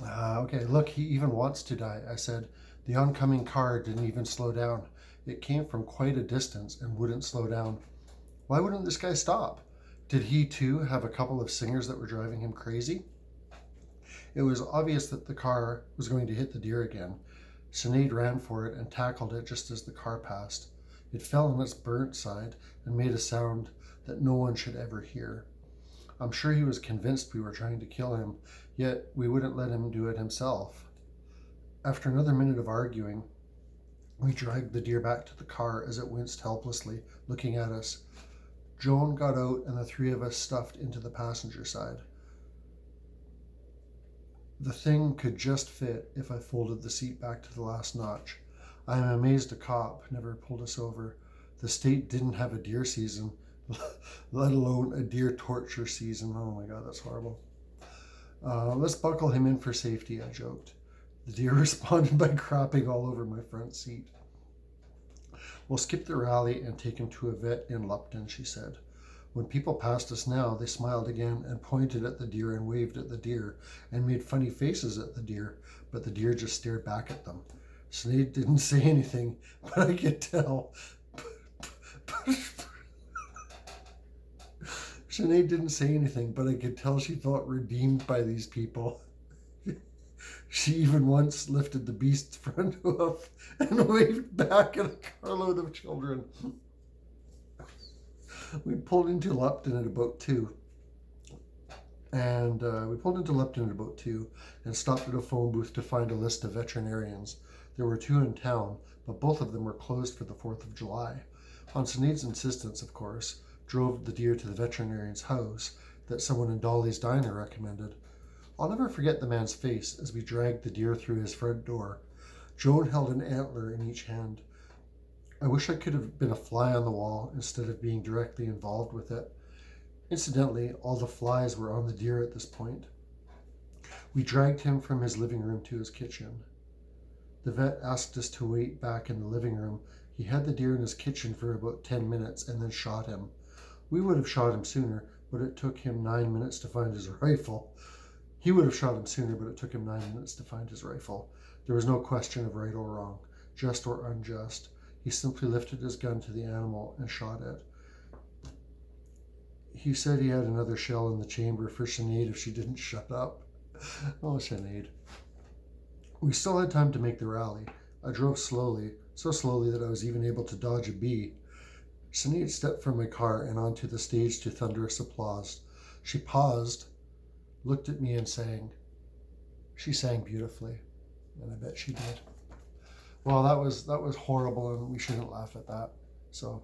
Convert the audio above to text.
Okay, look, he even wants to die, I said. The oncoming car didn't even slow down. It came from quite a distance and wouldn't slow down. Why wouldn't this guy stop? Did he too have a couple of singers that were driving him crazy? It was obvious that the car was going to hit the deer again. Sinead ran for it and tackled it just as the car passed. It fell on its burnt side and made a sound that no one should ever hear. I'm sure he was convinced we were trying to kill him, yet we wouldn't let him do it himself. After another minute of arguing, we dragged the deer back to the car as it winced helplessly, looking at us. Joan got out and the three of us stuffed into the passenger side. The thing could just fit if I folded the seat back to the last notch. I am amazed a cop never pulled us over. The state didn't have a deer season, let alone a deer torture season. Oh my God, that's horrible. Let's buckle him in for safety, I joked. The deer responded by crapping all over my front seat. We'll skip the rally and take him to a vet in Lupton, she said. When people passed us now, they smiled again and pointed at the deer and waved at the deer and made funny faces at the deer, but the deer just stared back at them. Sinead didn't say anything, but I could tell. Sinead didn't say anything, but I could tell she felt redeemed by these people. She even once lifted the beast's front hoof and waved back at a carload of children. We pulled into Lupton at about 2. And stopped at a phone booth to find a list of veterinarians. There were 2 in town, but both of them were closed for the 4th of July. On Sinead's insistence, of course, drove the deer to the veterinarian's house that someone in Dolly's diner recommended. I'll never forget the man's face as we dragged the deer through his front door. Joan held an antler in each hand. I wish I could have been a fly on the wall instead of being directly involved with it. Incidentally, all the flies were on the deer at this point. We dragged him from his living room to his kitchen. The vet asked us to wait back in the living room. He had the deer in his kitchen for about 10 minutes and then shot him. We would have shot him sooner, but it took him 9 minutes to find his rifle. He would have shot him sooner, but it took him 9 minutes to find his rifle. There was no question of right or wrong, just or unjust. He simply lifted his gun to the animal and shot it. He said he had another shell in the chamber for Sinead if she didn't shut up. Oh, Sinead. We still had time to make the rally. I drove slowly, so slowly that I was even able to dodge a bee. Sinead stepped from my car and onto the stage to thunderous applause. She paused, looked at me and sang. She sang beautifully, and I bet she did. Well, that was horrible, and we shouldn't laugh at that. So